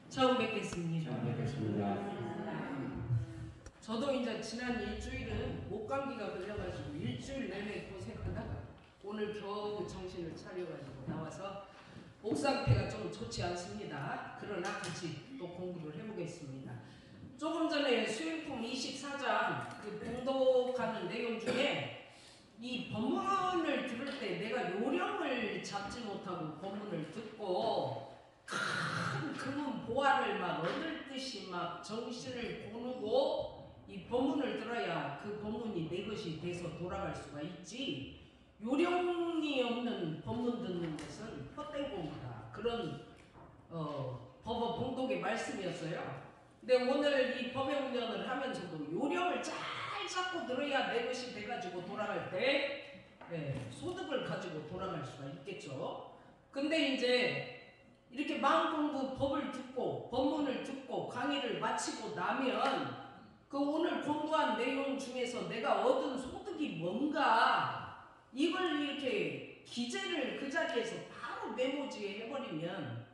처음 뵙겠습니다. 처음 뵙겠습니다. 저도 이제 지난 일주일은 목감기가 걸려가지고 일주일 내내 고생하다가 오늘 겨우 정신을 차려가지고 나와서 목 상태가 좀 좋지 않습니다. 그러나 같이 또 공부를 해보겠습니다. 조금 전에 수행품 24장 그 봉독하는 내용 중에 이 법문을 들을 때 내가 요령을 잡지 못하고 법문을 듣고 큰 금은 보화를 막 얻을 듯이 막 정신을 거누고 이 법문을 들어야 그 법문이 내 것이 돼서 돌아갈 수가 있지, 요령이 없는 법문 듣는 것은 헛된 공부다. 그런 법어 봉독의 말씀이었어요. 근데 오늘 이 법의 운영을 하면서도 요령을 잘 잡고 들어야 내 것이 돼가지고 돌아갈 때 소득을 가지고 돌아갈 수가 있겠죠. 근데 이제 이렇게 마음공부 법을 듣고 법문을 듣고 강의를 마치고 나면 그 오늘 공부한 내용 중에서 내가 얻은 소득이 뭔가 이걸 이렇게 기재를 그 자리에서 바로 메모지에 해버리면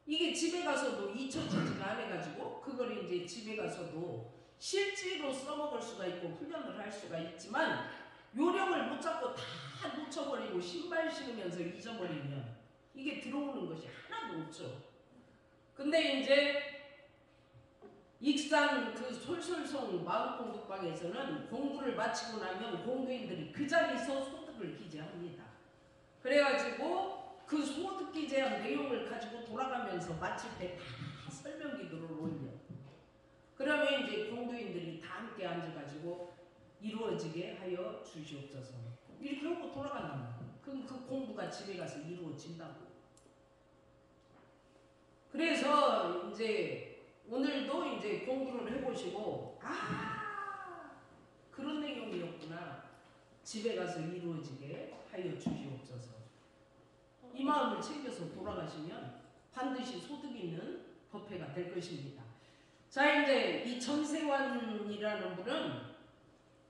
이게 집에 가서도 잊혀지지가 않아가지고 그걸 이제 집에 가서도 실제로 써먹을 수가 있고 훈련을 할 수가 있지만 요령을 못 잡고 다 놓쳐버리고 신발 신으면서 잊어버리면 이게 들어오는 것이 하나도 없죠. 근데 이제 익산 그 솔솔송 마음공부방에서는 공부를 마치고 나면 공부인들이 그 자리에서 소득을 기재합니다. 그래가지고 그 소득 기재한 내용을 가지고 돌아가면서 마칠 때 다 설명기도를 올려. 그러면 이제 공부인들이 다 함께 앉아가지고 이루어지게 하여 주시옵소서. 이렇게 하고 돌아간다. 그럼 그 공부가 집에 가서 이루어진다고. 그래서 이제 오늘도 이제 공부를 해보시고 그런 내용이었구나. 집에 가서 이루어지게 하여 주시옵소서. 이 마음을 챙겨서 돌아가시면 반드시 소득 있는 법회가 될 것입니다. 자, 이제 이 전세환이라는 분은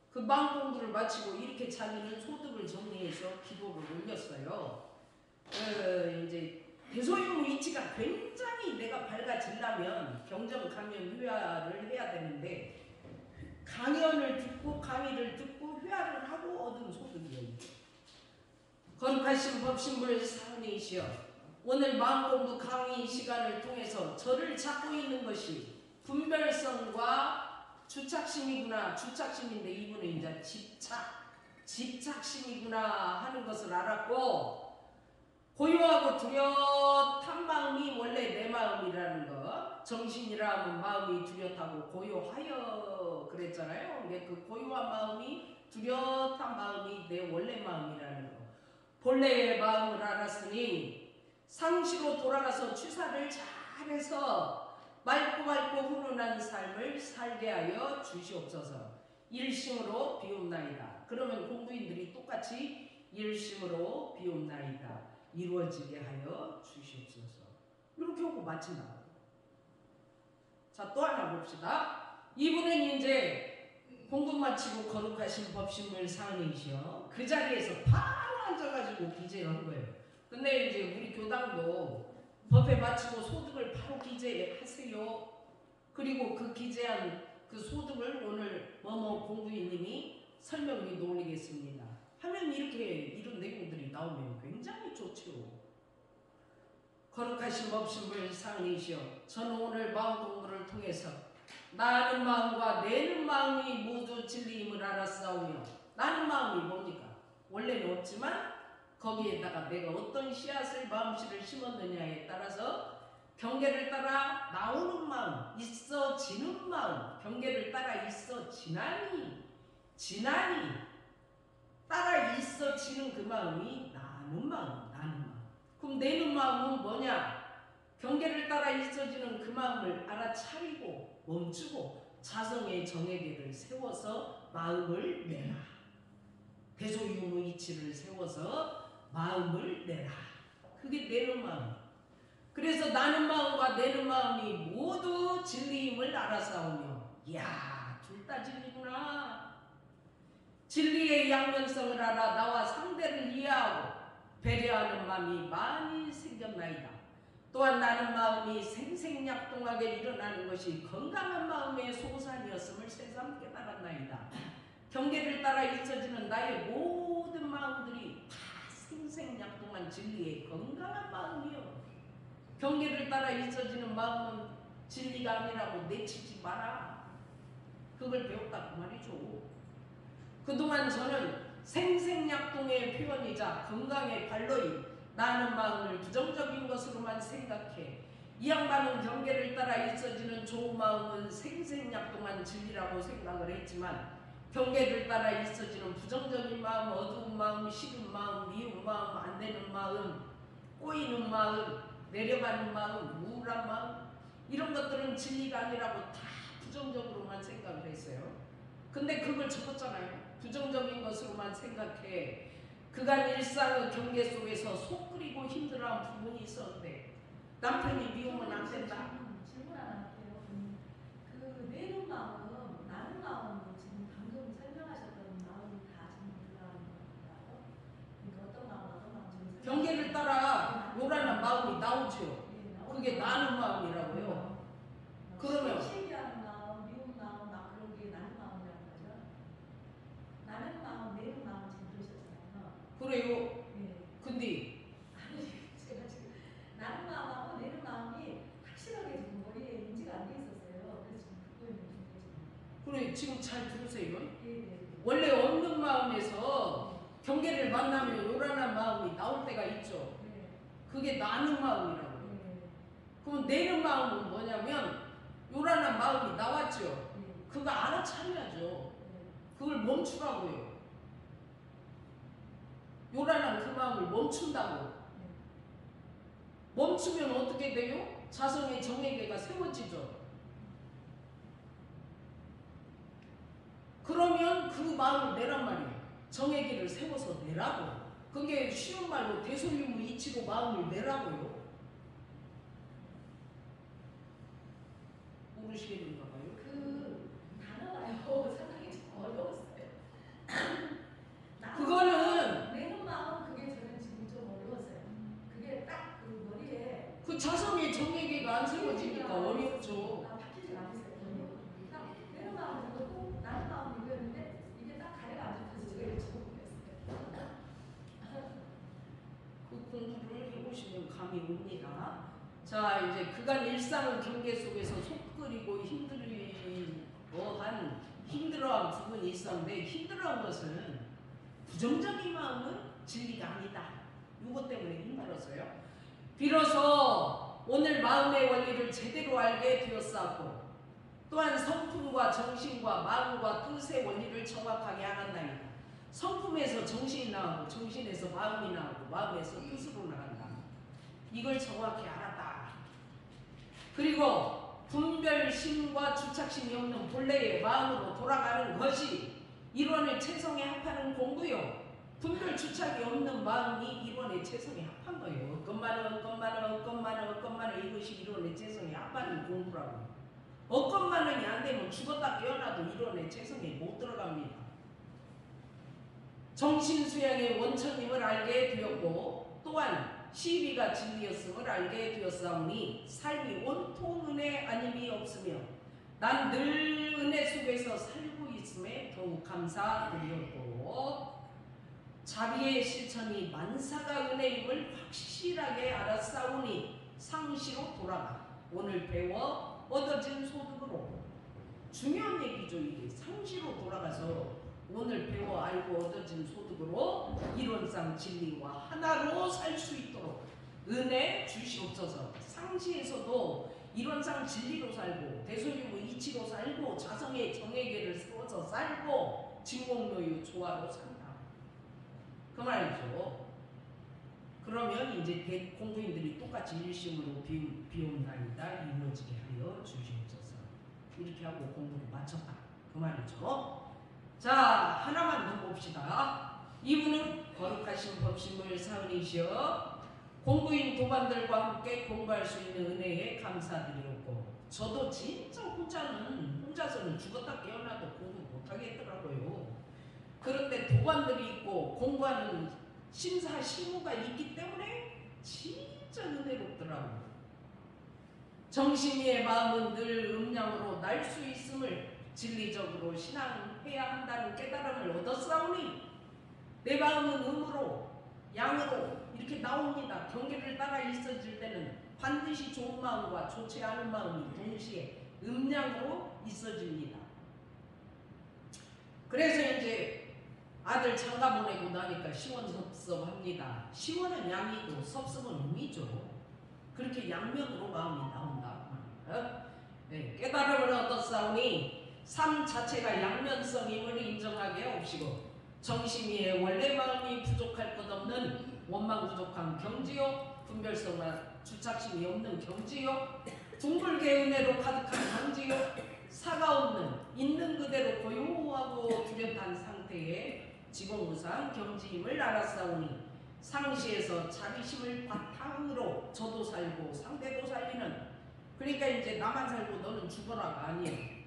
그 마음공부를 마치고 이렇게 자기는 소득을 정리해서 기도를 올렸어요. 이제 대소인무 이치가 굉장히 내가 밝아지려면 경정 강연 회화를 해야 되는데 강연을 듣고 강의를 듣고 회화를 하고 얻은 소득이에요. 거룩하신 법신불 사은이시여, 오늘 마음공부 강의 시간을 통해서 저를 찾고 있는 것이 분별성과 주착심이구나. 주착심인데 이분은 이제 집착심이구나 하는 것을 알았고, 고요하고 뚜렷한 마음이 원래 내 마음이라는 것. 정신이라 하면 마음이 뚜렷하고 고요하여 그랬잖아요. 근데 그 고요한 마음이 뚜렷한 마음이 내 원래 마음이라는 것. 본래의 마음을 알았으니 상시로 돌아가서 취사를 잘해서 맑고 훈훈한 삶을 살게 하여 주시옵소서. 일심으로 비옵나이다. 그러면 공부인들이 똑같이 일심으로 비옵나이다. 이루어지게 하여 주시옵소서. 이렇게 하고 마친다. 자, 또 하나 봅시다. 이분은 이제 공부 마치고 거룩하신 법신물 사은이시여 그 자리에서 바로 앉아가지고 기재를 한 거예요. 근데 이제 우리 교당도 법회 마치고 소득을 바로 기재하세요. 그리고 그 기재한 그 소득을 오늘 뭐뭐 공부인님이 설명이 올리겠습니다 하면 이런 내용들이 나오면 굉장히 좋죠. 거룩하신 법신불 사은이시여, 저는 오늘 마음 공부를 통해서 나는 마음과 내는 마음이 모두 진리임을 알았사오며, 나는 마음이 뭡니까? 원래는 없지만 거기에다가 내가 어떤 씨앗을 마음씨를 심었느냐에 따라서 경계를 따라 나오는 마음, 있어지는 마음, 경계를 따라 있어지나니 따라 있어지는 그 마음이 나는 마음. 그럼 내는 마음은 뭐냐? 경계를 따라 있어지는 그 마음을 알아차리고 멈추고 자성의 정예계를 세워서 마음을 내라. 대소유무이치를 세워서 마음을 내라. 그게 내는 마음. 그래서 나는 마음과 내는 마음이 모두 진리임을 알아사오며, 이야, 둘 다 진리구나. 진리의 양면성을 알아 나와 상대를 이해하고 배려하는 마음이 많이 생겼나이다. 또한 나는 마음이 생생약동하게 일어나는 것이 건강한 마음의 소산이었음을 새삼 깨달았나이다. 경계를 따라 있어지는 나의 모든 마음들이 다 생생약동한 진리의 건강한 마음이요. 경계를 따라 있어지는 마음은 진리가 아니라고 내치지 마라. 그걸 배웠다고 말이죠. 그동안 저는 생생약동의 표현이자 건강의 발로인 나는 마음을 부정적인 것으로만 생각해 이 양반은 경계를 따라 있어지는 좋은 마음은 생생약동한 진리라고 생각을 했지만 경계를 따라 있어지는 부정적인 마음, 어두운 마음, 싫은 마음, 미운 마음, 안 되는 마음, 꼬이는 마음, 내려가는 마음, 우울한 마음 이런 것들은 진리가 아니라고 다 부정적으로만 생각을 했어요. 근데 그걸 적었잖아요. 부정적인 것으로만 생각해 그간 일상의 경계 속에서 속 끓이고 힘들어한 부분이 있었는데 남편이 미우면 안 된다. 질문 하나 할게요. 그 내는 마음, 나는 마음은 지금 방금 설명하셨던 마음이 다 지금 들어가는 건가요? 그러니까 어떤 마음 경계를 따라 요란한 마음이 나오죠. 그게 나는 마음이라고요. 그러면 신기한 마음, 미운 마음, 막 그런 게 나는 마음이라는 거죠. 나는 마음, 내는 마음 지금 그러셨잖아요. 그래요. 네. 근데 아니 제가 지금 나는 마음하고 내는 마음이 확실하게 지금 머리에 인지가 안 돼 있었어요. 그래서 지금 듣고 있는 중이에요. 그래 지금 잘 들으세요. 네. 원래 없는 마음에서 경계를 만나면 요란한 마음이 나올 때가 있죠. 네. 그게 나는 마음이라고요. 네. 그럼 내는 마음은 뭐냐면 요란한 마음이 나왔죠. 네. 그거 알아차려야죠. 네. 그걸 멈추라고요. 요란한 그 마음을 멈춘다고. 네. 멈추면 어떻게 돼요? 자성의 정액계가 세워지죠. 그러면 그 마음을 내란 말이에요. 정액계를 세워서 내라고. 그게 쉬운 말로 대소유무 이치고 마음을 내라고요. 모르시겠는가 봐요. 그 단어가요 상당히 좀 어려웠어요. 그거는 내는 마음 그게 저는 지금 좀 어려웠어요. 그게 딱 그 머리에 그 자성의 정액계가 안 세워지니까 어렵죠. 바뀌지 않았어요. 내는 마음 이거고 나는 마음 이거였는데 이게 딱 가래가 안 잡혀서 제가 이렇게 적어보겠어요. 그 공부를 해보시면 감이 옵니다. 자 이제 그간 일상의 경계 속에서 속 끓이고 힘들어한 부분이 있었는데 힘들어한 것은 부정적인 마음은 진리가 아니다. 이것 때문에 힘들었어요. 비로소 오늘 마음의 원리를 제대로 알게 되었사고 또한 성품과 정신과 마음과 뜻의 원리를 정확하게 알았나이다. 성품에서 정신이 나오고 정신에서 마음이 나오고 마음에서 뜻으로 나간다. 이걸 정확히 알았다. 그리고 분별심과 주착심이 없는 본래의 마음으로 돌아가는 것이 이론의 체성에 합하는 공부요. 분별 주착이 없는 마음이 이론의 체성에 합한 거예요. 엇것만은 이것이 이론의 체성에 합하는 공부라고. 엇것만은이 안 되면 죽었다 깨어나도 이론의 체성에 못 들어갑니다. 정신수양의 원천임을 알게 되었고 또한 시비가 진리였음을 알게 되었사오니 삶이 온통 은혜 아님이 없으며 난 늘 은혜 속에서 살고 있음에 더욱 감사드렸고 자비의 실천이 만사가 은혜임을 확실하게 알았사오니 상시로 돌아가 오늘 배워 얻어진 소득으로 중요한 얘기죠. 이게 상시로 돌아가서 오늘 배워 알고 얻어진 소득으로 이론상 진리와 하나로 살 수 있도록 은혜 주시옵소서. 상시에서도 이론상 진리로 살고 대소유무 이치로 살고 자성의 정액계를 세워서 살고 진공노유 조화로 산다. 그 말이죠. 그러면 이제 공부인들이 똑같이 일심으로 비움나이다 이루어지게 하여 주시옵소서. 이렇게 하고 공부를 마쳤다. 그 말이죠. 자 하나만 더 봅시다. 이분은 거룩하신 법신물 사은이시여 공부인 도반들과 함께 공부할 수 있는 은혜에 감사드리옵고 저도 진짜 혼자서는 죽었다 깨어나도 공부 못하겠더라고요. 그런데 도반들이 있고 공부하는 심사 실무가 있기 때문에 진짜 은혜롭더라고요. 정신이의 마음은 늘 음양으로 날 수 있음을 진리적으로 신앙해야 한다는 깨달음을 얻었사오니 내 마음은 음으로 양으로 이렇게 나옵니다. 경계를 따라 있어질 때는 반드시 좋은 마음과 좋지 않은 마음이 동시에 음양으로 있어집니다. 그래서 이제 아들 장가 보내고 나니까 시원섭섭합니다. 시원은 양이고 섭섭은 음이죠. 그렇게 양면으로 마음이 나온다. 네, 깨달음을 얻었사오니 삶 자체가 양면성임을 인정하게 하옵시고 정신이의 원래 마음이 부족할 것 없는 원망 부족한 경지요 분별성과 주착심이 없는 경지요 둥글게 은혜로 가득한 경지요 사가 없는 있는 그대로 고요하고 뚜렷한 상태의 지공무상 경지임을 알았사오니 상시에서 자비심을 바탕으로 저도 살고 상대도 살리는 그러니까 이제 나만 살고 너는 죽어라가 아니에요.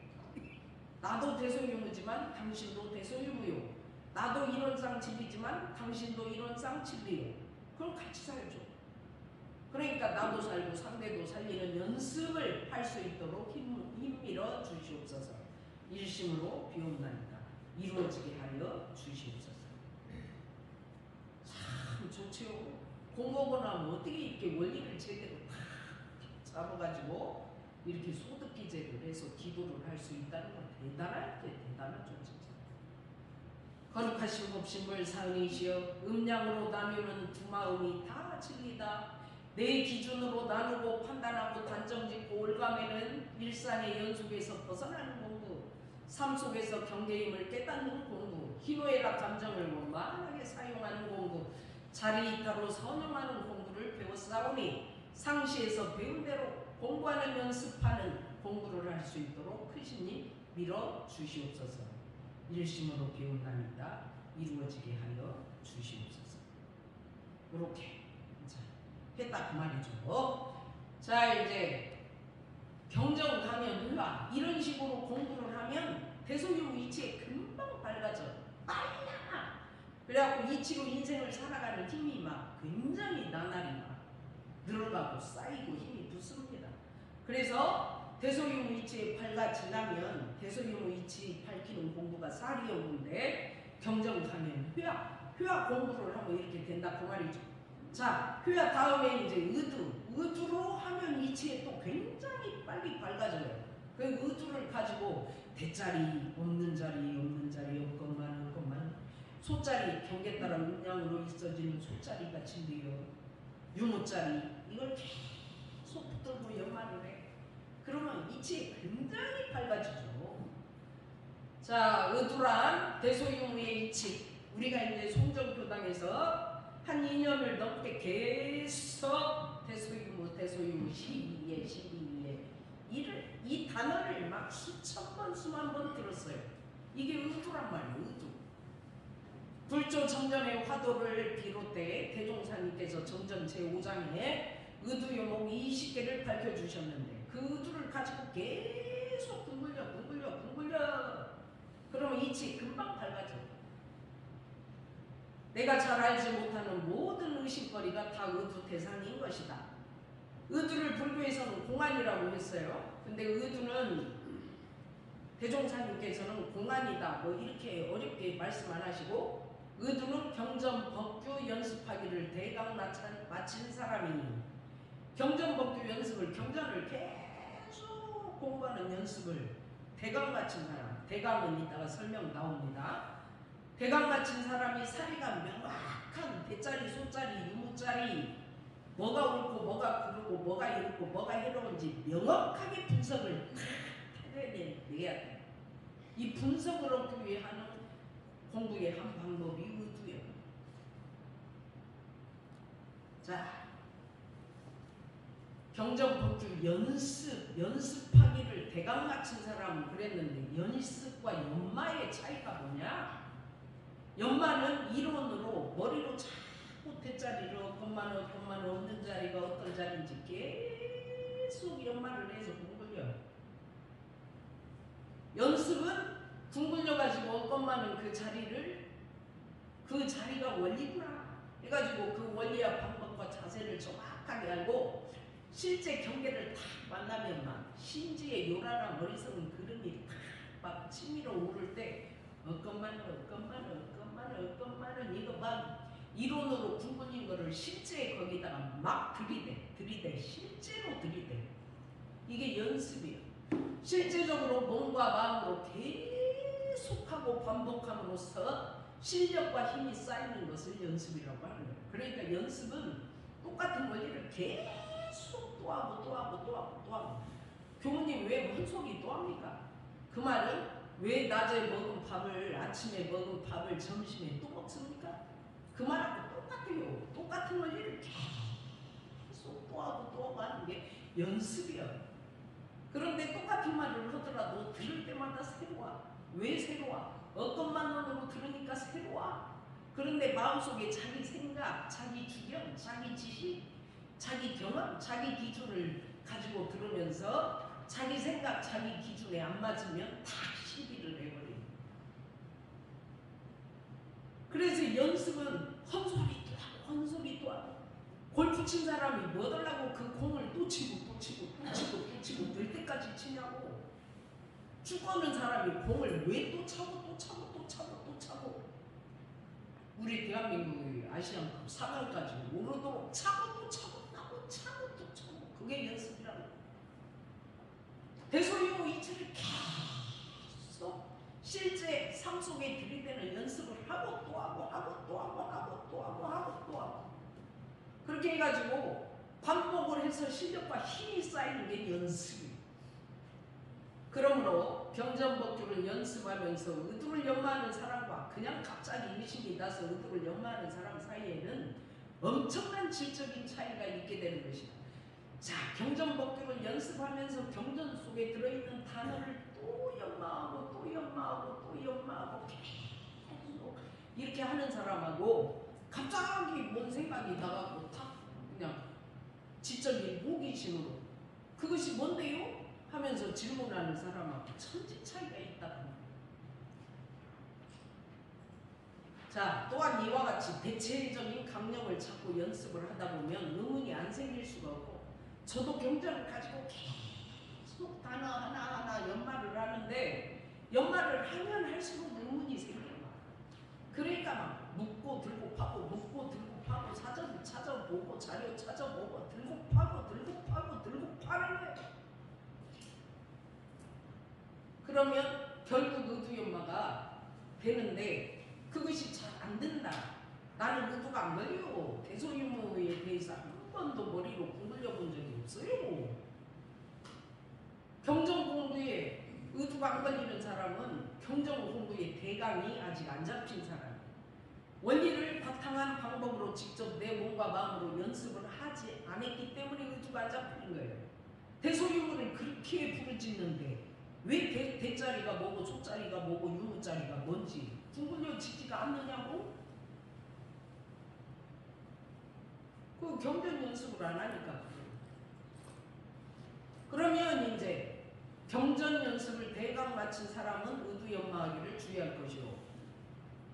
나도 대소유무지만 당신도 대소유무요. 나도 이론상 진리지만 당신도 이론상 진리요. 그럼 같이 살죠. 그러니까 나도 살고 상대도 살리는 연습을 할 수 있도록 힘밀어 주시옵소서. 일심으로 비옵나이다. 이루어지게 하여 주시옵소서. 참 좋지요. 공부하고 나면 어떻게 이렇게 원리를 제대로 다 잡아가지고 이렇게 소득기제를 해서 기도를 할 수 있다는 건 대단하죠 진짜. 거룩하신 법신물 사은이시여 음양으로 나누는 두 마음이 다 진리다. 내 기준으로 나누고 판단하고 단정짓고 올가매는 일상의 연속에서 벗어나는 공부, 삶 속에서 경계임을 깨닫는 공부, 희노애락 감정을 원만하게 사용하는 공부, 자리이타로 선용하는 공부를 배웠사오니 상시에서 배운 대로 공부하는 연습하는 공부를 할 수 있도록 크신님 밀어 주시옵소서. 일심으로 배운답니다. 이루어지게 하여 주시옵소서. 이렇게 했다 그 말이죠. 자 이제 경정 강연 의화 이런 식으로 공부를 하면 대소유 이치에 금방 밝아져. 빨라. 그래갖고 이치로 인생을 살아가는 힘이 막 굉장히 나날이 막 늘어가고 쌓이고 힘이 붙습니다. 그래서 대소유 이치에 밝아지려면 대소유 이치 밝히는 공부가 쌀이었는데 경정 강연 회화 공부를 하면 이렇게 된다 그 말이죠. 자, 회화 다음에 이제 의두로 하면 이치에 또 굉장히 빨리 밝아져요. 그 의두를 가지고 대자리 없는 자리 없건만 소자리 경계 따라 음양으로 있어지는 소자리가 진리요. 유무자리 이걸 계속 붙들고 연마를 해. 그러면 이치에 굉장히 밝아지죠. 자, 의두란 대소유무의 이치. 우리가 이제 송정교당에서 한 2년을 넘게 계속 대소유무 시비에 이 단어를 막 수천 번 수만 번 들었어요. 이게 의두란 말이에요. 의두. 불조 정전의 화도를 비롯해 대종사님께서 정전 제5장에 의두요목 20개를 밝혀주셨는데 그 의두를 가지고 계속 둥글려 그러면 이치 금방 밝아져. 내가 잘 알지 못하는 모든 의심거리가 다 의두 대상인 것이다. 의두를 불교에서는 공안이라고 했어요. 근데 의두는 대종사님께서는 공안이다 뭐 이렇게 어렵게 말씀 안 하시고 의두는 경전법규 연습하기를 대강 마친 사람이니 경전법규 연습을 경전을 계속 공부하는 연습을 대강 마친 사람. 대강은 이따가 설명 나옵니다. 대강 마친 사람이 사리가 명확한 대자리, 소자리, 유무자리 뭐가 옳고 뭐가 그르고 뭐가 이롭고 뭐가 해로운지 명확하게 분석을 해내야 돼. 이 분석을 얻기 위해 하는 공부의 한 방법이 의두예요. 자, 경전법규 연습하기를 대강 마친 사람은 그랬는데 연습과 연마의 차이가 뭐냐? 연마는 이론으로 머리로 자꾸 대자리를 없건만 없는 자리가 어떤 자리인지 계속 연마를 해서 둥글려. 연습은 둥글려가지고 없건만은 그 자리가 원리구나 해가지고 그 원리와 방법과 자세를 정확하게 알고 실제 경계를 딱 만나면만 신지의 요란한 어리석은 그림이 막 치밀어 오를 때 어건만은 이거 막 이론으로 굵은인 거를 실제 거기다가 막 들이대 실제로 들이대. 이게 연습이에요. 실제적으로 몸과 마음으로 계속하고 반복함으로써 실력과 힘이 쌓이는 것을 연습이라고 하는 거예요. 그러니까 연습은 똑같은 원리를 계속 또 하고 또 하고 또 하고 또 하고. 교무님 왜 혼속이 또 합니까? 그 말은 왜 낮에 먹은 밥을 아침에 먹은 밥을 점심에 또 먹습니까? 그 말하고 똑같아요. 똑같은 원리를 계속 또 하고 또 하고 하는 게 연습이에요. 그런데 똑같은 말을 하더라도 들을 때마다 새로워. 왜 새로워? 어것만으로 들으니까 새로워. 그런데 마음속에 자기 생각, 자기 주견, 자기 지식, 자기 경험, 자기 기준을 가지고 들으면서 자기 생각, 자기 기준에 안 맞으면 다 시비를 내버려요. 그래서 연습은 헛소리도 하고 헛소리도 하고 골프 친 사람이 뭐 하려고 그 공을 또 치고 또 치고 또 치고 또 치고 늘 때까지 치냐고. 축구하는 사람이 공을 왜 또 차고 또 차고 또 차고 또 차고. 우리 대한민국의 아시안컵 4강까지 오르도록 차고 또 차고 나고 차고 또 차고. 그게 연습이라는 거예요. 대소이모 이치를 계속 실제 삶 속에 들이대는 연습을 하고 또 하고 하고 또 하고 하고 또 하고 하고 또 하고. 그렇게 해가지고 반복을 해서 실력과 힘이 쌓이는 게 연습이에요. 그러므로 병전법규를 연습하면서 의도를 연마하는 사람과 그냥 갑자기 의식이 나서 의도를 연마하는 사람 사이에는 엄청난 질적인 차이가 있게 되는 것이다. 자, 경전법규를 연습하면서 경전 속에 들어있는 단어를 또 연마하고 또 연마하고 또 연마하고 계속 이렇게 하는 사람하고 갑자기 뭔 생각이 나가고 탁 그냥 지적인 호기심으로 그것이 뭔데요? 하면서 질문하는 사람하고 천지 차이가 있다. 자, 또한 이와 같이 대체적인 강령을 찾고 연습을 하다 보면 의문이 안 생길 수가 없고, 저도 경전을 가지고 계속 단어 하나하나 연마를 하는데 연마를 하면 할수록 의문이 생겨요. 그러니까 막 묻고 들고 파고 묻고 들고 파고 사전 찾아보고 자료 찾아보고 들고 파고 들고 파고 들고 파는 거예요. 그러면 결국 의도 연마가 되는데 그것이 잘 안 된다. 나는 의도가 안 걸려. 대소유무에 대해서 한 번도 머리로 공들여 본 적이 없어요. 경전 공부에 의도가 안 걸리는 사람은 경전 공부의 대강이 아직 안 잡힌 사람이에요. 원리를 바탕한 방법으로 직접 내 몸과 마음으로 연습을 하지 않았기 때문에 의도가 안 잡히는 거예요. 대소유무를 그렇게 부르짖는데 왜 대자리가 뭐고 소자리가 뭐고 유무자리가 뭔지 궁금해지지가 않느냐고? 그 경전 연습을 안 하니까. 그러면 이제 경전 연습을 대강 마친 사람은 의도 연마하기를 주의할 것이요.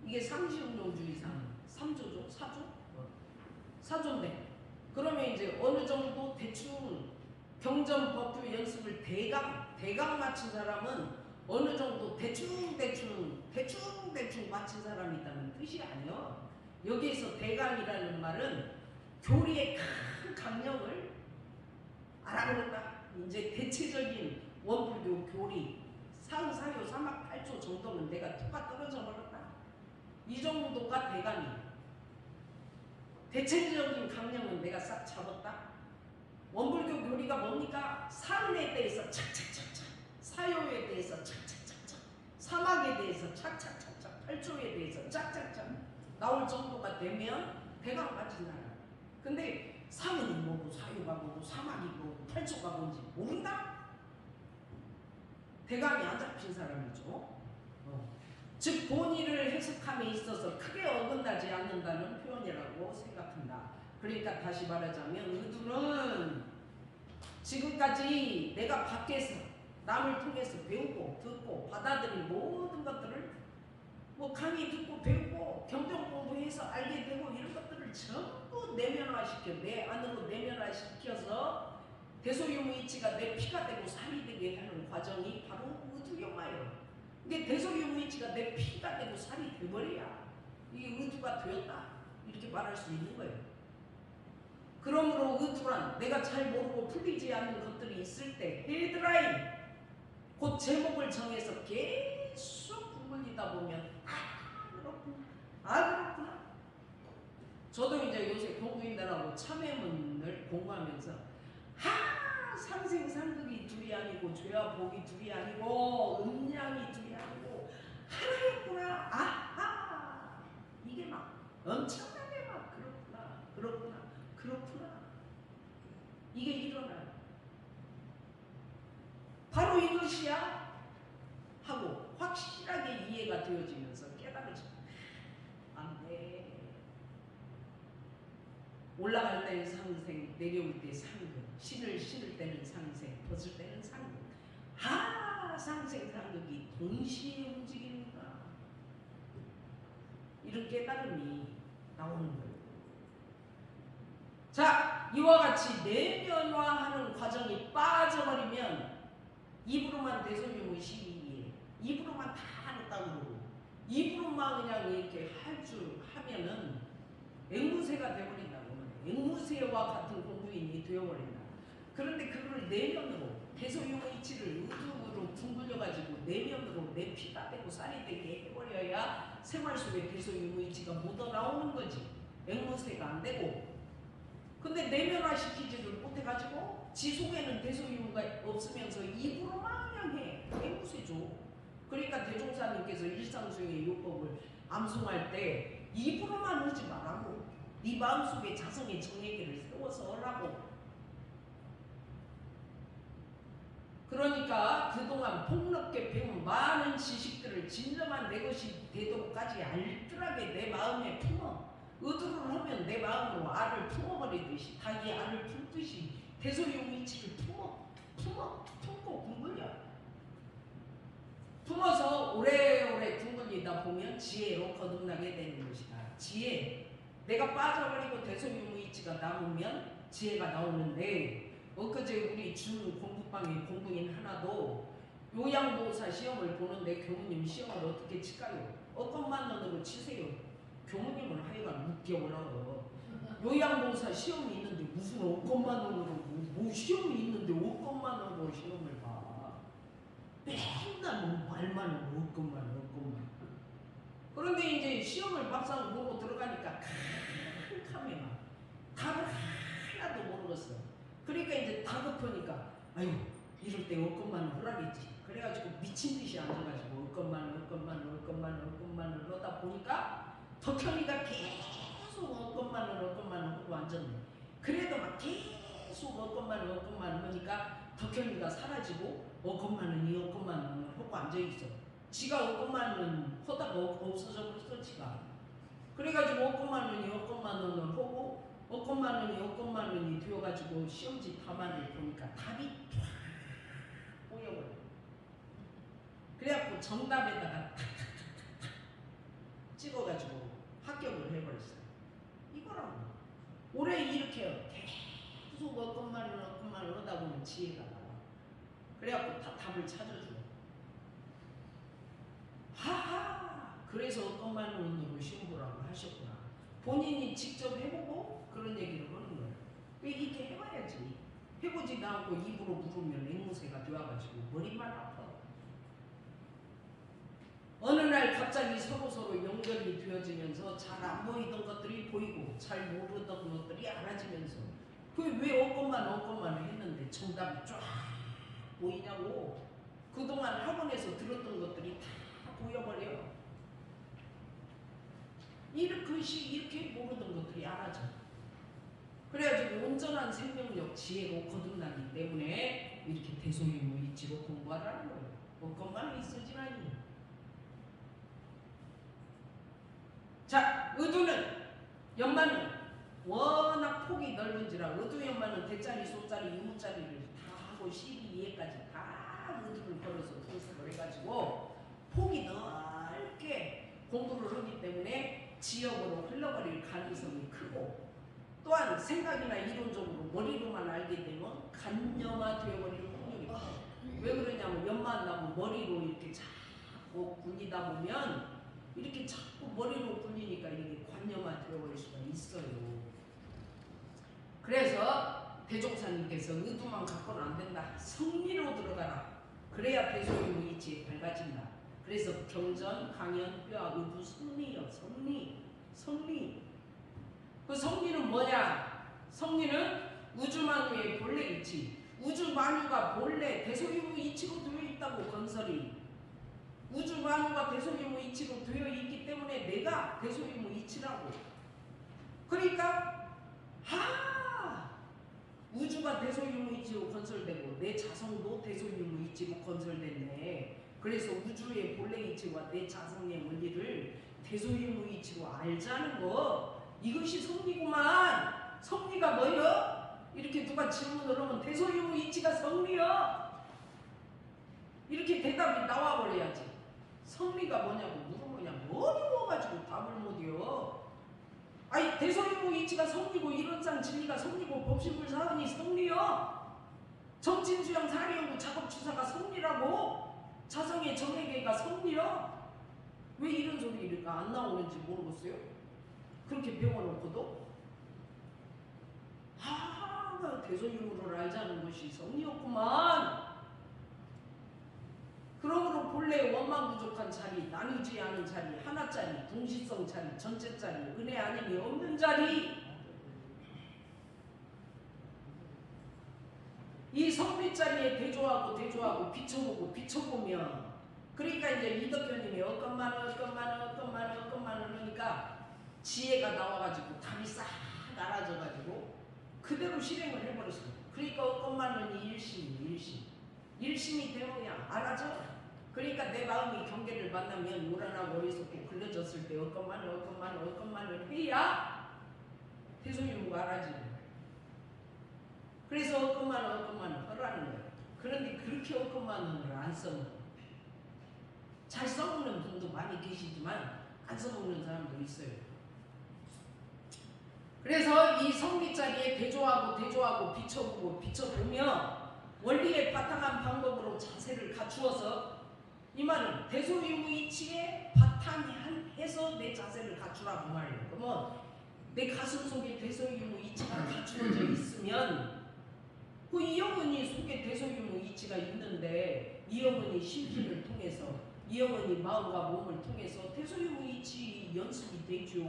이게 상시운동주의상 3조죠? 4조? 4조인데 그러면 이제 어느 정도 대충 경전 법규 연습을 대강 마친 사람은 어느 정도 대충 마친 사람이 있다는 뜻이 아니요. 여기에서 대강이라는 말은 교리의 큰 강령을 알아버렸다. 이제 대체적인 원불교 교리 상사요 사막 8조 정도는 내가 툭가 떨어져 버렸다. 이 정도가 대강이에요. 대체적인 강령은 내가 싹 잡았다. 원불교 교리가 뭡니까? 사은에 대해서 착착착착, 사요에 대해서 착착착착, 사막에 대해서 착착착착, 8조에 대해서 착착착 나올 정도가 되면 대강 맞은 사람. 근데 사은이 뭐고 사요가 뭐고 사막이 뭐고 8조가 뭔지 모른다? 대강이 안 잡힌 사람이죠. 즉 본의를 해석함에 있어서 크게 어긋나지 않는다는 표현이라고 생각한다. 그러니까 다시 말하자면 의도는 지금까지 내가 밖에서 남을 통해서 배우고 듣고 받아들인 모든 것들을 뭐 강의 듣고 배우고 경전 공부해서 알게 되고 이런 것들을 전부 내면화시켜 내 안으로 내면화시켜서 대소유무이치가 내 피가 되고 살이 되게 하는 과정이 바로 의두영마예요. 근데 대소유무이치가 내 피가 되고 살이 돼버려야 이게 의두가 되었다 이렇게 말할 수 있는 거예요. 그러므로 의두란 내가 잘 모르고 풀리지 않는 것들이 있을 때 헤드라인 곧 제목을 정해서 계속 굶을리다 보면 그렇구나. 저도 이제 요새 공부인들하고 참회문을 공부하면서 상생상극이 둘이 아니고 죄와 복이 둘이 아니고 음양이 둘이 아니고 하나였구나. 이게 막 엄청나게 막 그렇구나 이게 일어나요. 바로 이것이야 하고 확실하게 이해가 되어지면서 깨달아져. 안돼. 올라갈 때는 상생, 내려올 때 상극, 신을 신을 때는 상생, 벗을 때는 상극. 상생상극이 동시에 움직이는구나. 이런 깨달음이 나오는 거예요. 자, 이와 같이 내면화하는 과정이 빠져버리면 입으로만 대소유무시기에 입으로만 다 하겠다고 그러고 입으로만 그냥 이렇게 할 줄 하면은 앵무새가 되어버린다고. 앵무새와 같은 공부인이 되어버린다. 그런데 그걸 내면으로 대소유무이치를 의도로 둥글려가지고 내면으로 내 피가 되고 살이 되게 해버려야 생활 속에 대소유무이치가 묻어나오는 거지. 앵무새가 안 되고. 근데 내면화시키지를 못해가지고 지 속에는 대소유무가 없으면서 입으로만 그냥 해. 앵무새죠. 그러니까 대종사님께서 일상수행의 요법을 암송할 때 입으로만 하지 말라고. 네 마음속에 자성의 정예계를 세워서 하라고. 그러니까 그동안 폭넓게 배운 많은 지식들을 진정한 내 것이 되도록까지 알뜰하게 내 마음에 품어. 의도를 하면 내 마음으로 알을 품어버리듯이 닭이 알을 품듯이 대소유무이치를 품고 둥글려. 품어서 오래오래 둥글리다 보면 지혜로 거듭나게 되는 것이다. 지혜. 내가 빠져버리고 대소유무이치가 남으면 지혜가 나오는데 엊그제 우리 준 공부방에 공부인 하나도 요양보호사 시험을 보는데 교무님 시험을 어떻게 칠까요? 어것만 원으로 치세요. 교무님은 하여간 6개월 요양보호사 시험이 있는데 무슨 어것만 원으로 뭐 시험이 있는데 어것만 원으로 시험을 봐. 맨날 뭐 말만 어것만. 그런데 이제 시험을 막상 보고 들어가니까 캄캄해 막. 답을 하나도 모르겠어. 그러니까 이제 다급하니까 아유 이럴 때 어것만 하라겠지. 그래가지고 미친 듯이 앉아가지고 어것만 하다 보니까 덕현이가 계속 어것만 하고 앉았네. 그래도 막 계속 어것만 하니까 덕현이가 사라지고 어것만 하고 앉아있어. 지가 어것만은 하다가 없어져 버렸어 지가. 그래가지고 어것만은 하고 어것만이 되어가지고 시험지 답안을 보니까 답이 쫙 보여버려. 그래갖고 정답에다가 탁탁탁탁 찍어가지고 합격을 해버렸어요. 이거라고. 올해 이렇게 계속 어것만 하다 보면 지혜가 나와. 그래갖고 답을 찾아줘. 그래서 어것만으로 시험 보라고 하셨구나. 본인이 직접 해보고 그런 얘기를 하는 거예요. 왜 이렇게 해봐야지. 해보지도 않고 입으로 물으면 앵무새가 되어가지고 머리만 아파. 어느 날 갑자기 서로 연결이 되어지면서 잘 안 보이던 것들이 보이고 잘 모르던 것들이 알아지면서 그게 왜 어것만 했는데 정답이 쫙 보이냐고. 그동안 학원에서 들었던 것들이 다 보여버려. 이렇게 모르던 것들이 알아져. 그래가지고 온전한 생명력 지혜로 거듭나기 때문에 이렇게 대소유무이치로 공부하라는 거예요. 어것만 있으지라니. 자, 의두는 연마는 워낙 폭이 넓은지라 의두연마는 대짜리, 소짜리, 유무짜리를 다 하고 12예까지 다 의두를 걸어서 분석을 해가지고 폭이 넓게 공부를 하기 때문에 지역으로 흘러버릴 가능성이 크고 또한 생각이나 이론적으로 머리로만 알게 되면 간접 머리로 이렇게 자꾸 굴리다 보면 이렇게 자꾸 머리로 굴리니까 이게 관념화 되어버릴 수가 있어요. 그래서 대종사님께서 의도만 갖고는 안 된다. 성리로 들어가라. 그래야 대소유무이치에 밝아진다. 그래서 경전, 강연, 뼈, 의도, 성리요. 성리. 그 성리는 뭐냐? 성리는 우주만유의 본래 이치. 우주만유가 본래 대소유무이치로 되어 있다고 건설이. 우주만유가 대소유무이치로 되어 있기 때문에 내가 대소유무이치라고. 그러니까 우주가 대소유무이치로 건설되고 내 자성도 대소유무이치로 건설됐네. 그래서 우주의 본래 이치와 내 자성의 원리를 대소유무이치로 알자는 거, 이것이 성리구만. 성리가 뭐요? 이렇게 누가 질문을 하면 대소유무이치가 성리요. 이렇게 대답이 나와버려야지. 성리가 뭐냐고 물어보냐. 어려워가지고 답을 못해요. 아니 대소유무이치가 성리고 이론상 진리가 성리고 법신불 사은이 성리요. 정진수영 사리연구 작업추사가 성리라고. 자성의 정액계가 성리요. 왜 이런 소리가 안 나오는지 모르겠어요. 그렇게 배워놓고도 대소유무를 알자는 것이 성리였구만. 그러므로 본래 원만 부족한 자리, 나누지 않은 자리, 하나짜리, 동시성 자리, 전체짜리, 은혜 아님이 없는 자리, 이 성리자리에 대조하고 비춰보면 그러니까 이제 이덕교님이 어건만 하니까 지혜가 나와가지고 답이 싹 알아져가지고 그대로 실행을 해버렸어요. 그러니까 어건만은 일심이 되어야 알아져. 그러니까 내 마음이 경계를 만나면 요란하고 어리석고 글러졌을 때 어건만을 해야 대소유무가 알아지는 거예요. 그래서 어건만을 하라는 거예요. 그런데 그렇게 어건만을 안 써먹는, 잘 써먹는 분도 많이 계시지만 안 써먹는 사람도 있어요. 그래서 이 성리자리에 대조하고 비춰보며 원리에 바탕한 방법으로 자세를 갖추어서, 이 말은 대소유무이치에 바탕이 해서 내 자세를 갖추라고 말이에요. 그러면 내 가슴 속에 대소유무이치가 갖추어져 있으면 그 이영은이 속에 대소유무이치가 있는데 이 영은이 심신을 통해서, 이 영은이 마음과 몸을 통해서 대소유무이치 연습이 되죠.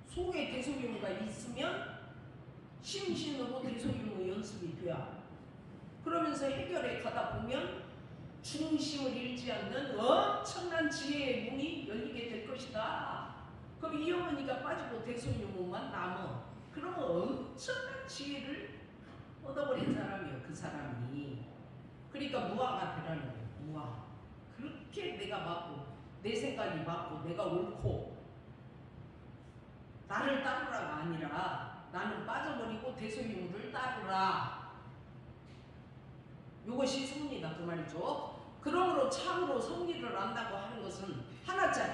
속에 대소유무가 있으면 심신으로 대소유무 연습이 돼야. 그러면서 해결에 가다 보면 중심을 잃지 않는 엄청난 지혜의 문이 열리게 될 것이다. 그럼 이 어머니가 빠지고 대소유무만 남아. 그러면 엄청난 지혜를 얻어버린 사람이에요. 그 사람이. 그러니까 무아가 되라는 거예요. 무아. 그렇게 내가 맞고 내 생각이 맞고 내가 옳고 나를 따르라가 아니라 나는 빠져버리고 대소유무를 따르라. 이것이 성리다 그 말이죠. 그러므로 참으로 성리를 안다고 하는 것은 하나짜리,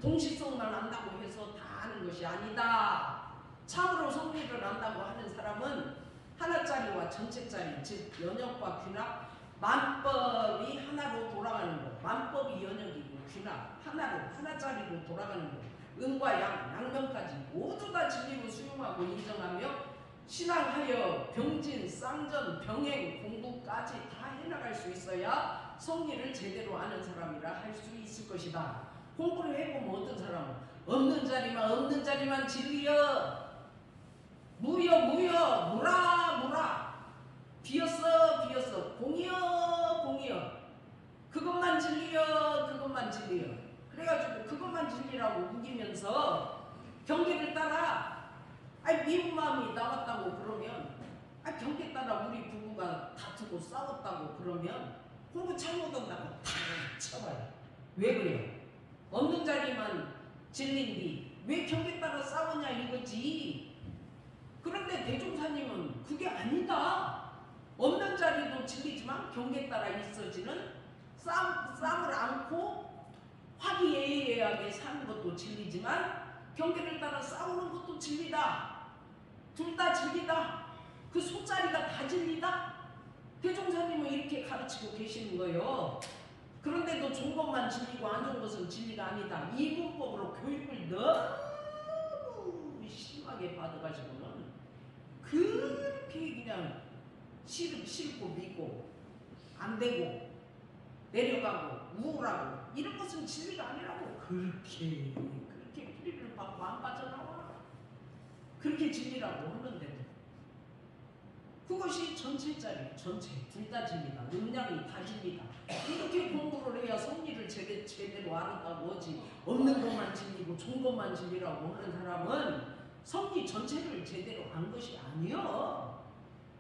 동시성만 안다고 해서 다 아는 것이 아니다. 참으로 성리를 안다고 하는 사람은 하나짜리와 전체짜리, 즉 연역과 균합, 만법이 하나로 돌아가는 것, 만법이 연역이고 균합, 하나짜리로 돌아가는 것, 음과 양면까지 모두 다 진리로 수용하고 인정하며 신앙하여 병진, 쌍전, 병행, 공부까지 다 해나갈 수 있어야 성리를 제대로 아는 사람이라 할 수 있을 것이다. 공부를 해보면 어떤 사람은 없는 자리만 진리여, 무여 무라 비었어 공이여 그것만 진리여 그래가지고 그것만 진리라고 우기면서 경계를 따라 미운 마음이 나왔다고 그러면, 경계 따라 우리 부부가 다투고 싸웠다고 그러면 공부 잘못한다고 다 쳐봐요. 왜 그래요? 없는 자리만 진리인데 왜 경계 따라 싸웠냐 이거지. 그런데 대종사님은 그게 아니다. 없는 자리도 진리지만 경계 따라 있어지는 싸움을 안고 화기애애하게 사는 것도 진리지만 경계를 따라 싸우는 것도 진리다. 둘 다 진리다. 그 소자리가 다 진리다. 대종사님은 이렇게 가르치고 계시는 거예요. 그런데도 좋은 것만 진리고 안 좋은 것은 진리가 아니다. 이 문법으로 교육을 너무 심하게 받아가지고는 그렇게 그냥 싫고 믿고 안 되고 내려가고 우울하고 이런 것은 진리가 아니라고 그렇게 뿌리를 받고 안 빠져나와. 그렇게 진리라고 하는데도 그것이 전체짜리 전체 둘 다 진리다. 음량이 다 진리다. 이렇게 공부를 해야 섭리를 제대로 알았다고 하지. 없는 것만 진리고 좋은 것만 진리라고 하는 사람은 섭리 전체를 제대로 안 것이 아니여.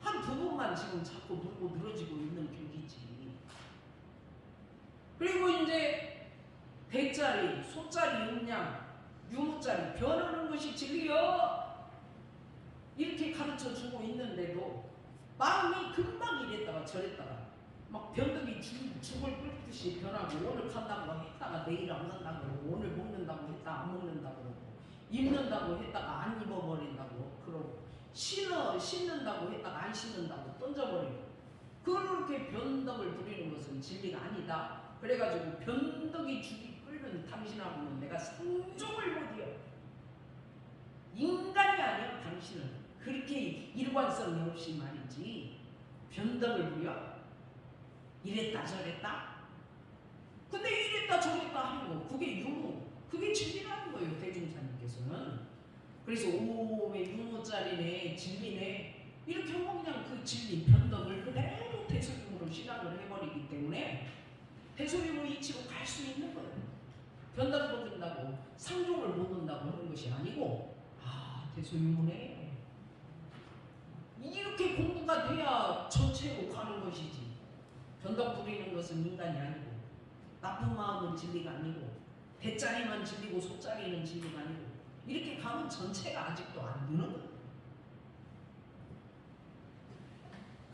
한 부분만 지금 자꾸 물고 늘어지고 있는 격이지. 그리고 이제 대짜리, 소짜리, 음량, 유무짜리 변하는 것이 진리여. 이렇게 가르쳐 주고 있는데도 마음이 금방 이랬다가 저랬다가 막 변덕이 죽을 끓듯이 변하고 오늘 간다고 했다가 내일 안 간다고 그러고 오늘 먹는다고 했다가 안 먹는다고 그러고 입는다고 했다가 안 입어버린다고 그러고 신는다고 했다가 안 신는다고 던져버리고 그렇게 변덕을 부리는 것은 진리가 아니다. 그래가지고 변덕이 죽이 끓는 당신하고는 내가 상종을 못이여. 인간이 아니야 당신은. 그렇게 일관성이 없이 말이지 변덕을 부려? 이랬다 저랬다? 근데 이랬다 저랬다 하는 거 그게 유무, 그게 진리라는 거예요 대중사님께서는. 그래서 오메 유무짜리네 진리네 이렇게 하면 그냥 그 진리 변덕을 그대로 대소유무로 신앙을 해버리기 때문에 대소유무 이치로 갈 수 있는 거예요. 변덕을 부른다고 상종을 못 온다고 하는 것이 아니고 아 대소유무네 이렇게 공부가 돼야 전체로 가는 것이지. 변덕 부리는 것은 인간이 아니고 나쁜 마음은 진리가 아니고 대짜리만 진리고 소짜리는 진리가 아니고 이렇게 가면 전체가 아직도 안 되는 거예요.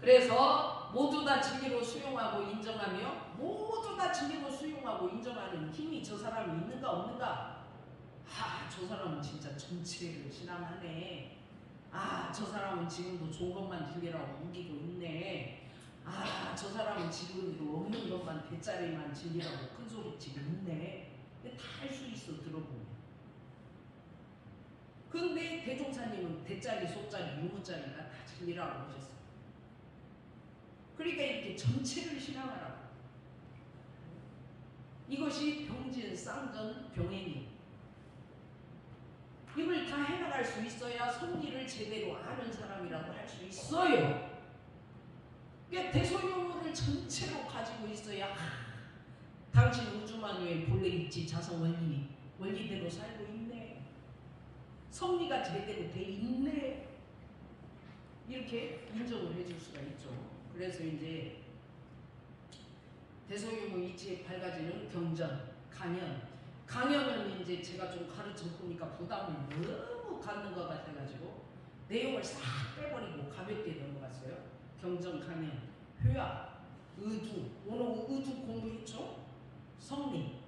그래서 모두 다 진리로 수용하고 인정하며 모두 다 진리로 수용하고 인정하는 힘이 저 사람이 있는가 없는가. 아, 저 사람은 진짜 전체를 신앙하네. 아, 저 사람은 지금도 좋은 것만 진리라고 우기고 있네. 아, 저 사람은 지금도 없는 것만 대짜리만 진리라고 큰소리치고 있네. 다 할 수 있어 들어보면. 근데 대종사님은 대짜리, 소짜리, 유무짜리가 다 진리라고 하셨어요. 그러니까 이렇게 전체를 신앙하라고. 이것이 병진, 쌍전, 병행이. 이걸 다 해나갈 수 있어야 섭리를 제대로 아는 사람이라고 할 수 있어요. 그러니까 대소유무를 전체로 가지고 있어야 당신 우주만유의 본래 있지 자성 원리대로 살고 있네. 섭리가 제대로 돼 있네. 이렇게 인정을 해줄 수가 있죠. 그래서 이제 대소유무 이치에 밝아지는 경전, 강연은 이제 제가 좀 가르쳐 보니까 부담을 너무 갖는 것 같아가지고 내용을 싹 빼버리고 가볍게 넘어갔어요. 경전, 강연, 효약, 의두. 오늘 의두 공부했죠? 성리.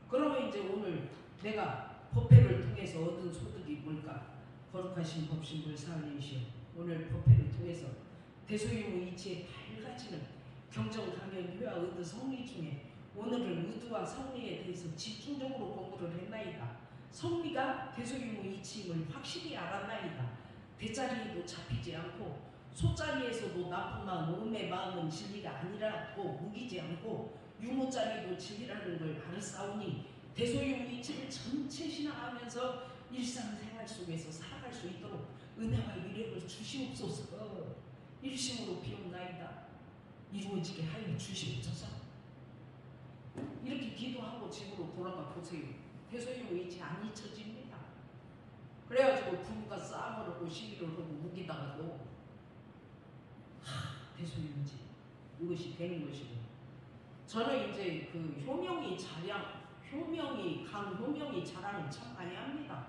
그러면 이제 오늘 내가 법회를 통해서 얻은 소득이 뭘까? 거룩하신 법신불 사을리시오. 오늘 법회를 통해서 대소유무 이치에 밝아지는 경전, 강연, 효약, 의두, 성리 중에 오늘은 의두와 성리에 대해서 집중적으로 공부를 했나이다. 성리가 대소유무 이치임을 확실히 알았나이다. 대자리에도 잡히지 않고 소자리에서도 나쁜 마음, 음의 마음은 진리가 아니라고 우기지 않고 유무자리도 진리라는 걸 알았사오니 대소유무 이치를 전체 신앙하면서 일상생활 속에서 살아갈 수 있도록 은혜와 위력을 주시옵소서. 일심으로 비옵나이다. 이루어지게 하여 주시옵소서. 이렇게 기도하고 집으로 돌아가 보세요. 대소유무 이치 안 잊혀집니다. 그래가지고 부부가 싸움을 하고 시비를 하고 우기다가도 대소유무지 이것이 되는 것이고, 저는 이제 그 강효명이 자랑을 참 많이 합니다.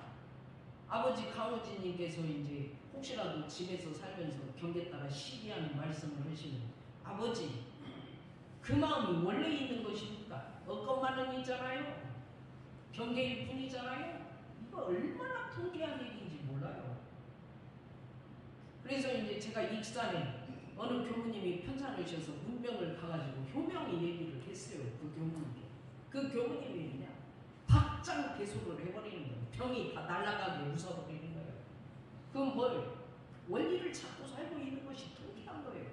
아버지 강호진님께서 이제 혹시라도 집에서 살면서 경계따라 시비하는 말씀을 하시는 아버지, 그 마음이 원래 있는 것입니까? 억것만은 있잖아요. 경계일 뿐이잖아요. 이거 얼마나 통쾌한 일인지 몰라요. 그래서 이제 제가 익산에 어느 교무님이 편찬하셔서 문명을 가가지고 효명이 얘기를 했어요. 그 교무님께. 그 교무님이 그냥 박장대소를 해버리는 거예요. 병이 다 날아가게 웃어버리는 거예요. 그럼 뭘? 원리를 찾고 살고 있는 것이 통쾌한 거예요.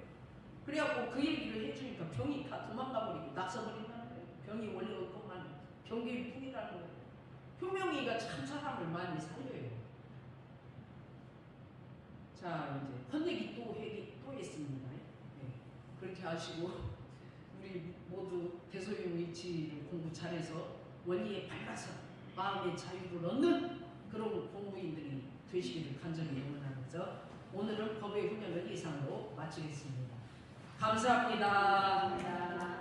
그래갖고 그 얘기를 해주니까 병이 다 도망가버리고 낙서버린다는 거예요. 병이 원래 없건만 병기일 뿐이라는 거예요. 효명이가 참 사람을 많이 살려요. 자, 이제 헌얘기 또 했습니다. 네. 그렇게 하시고 우리 모두 대소용 위치를 공부 잘해서 원리에 밝아서 마음의 자유를 얻는 그런 공부인들이 되시기를 간절히 응원하면서 오늘은 법의 훈련을 이상으로 마치겠습니다. 감사합니다.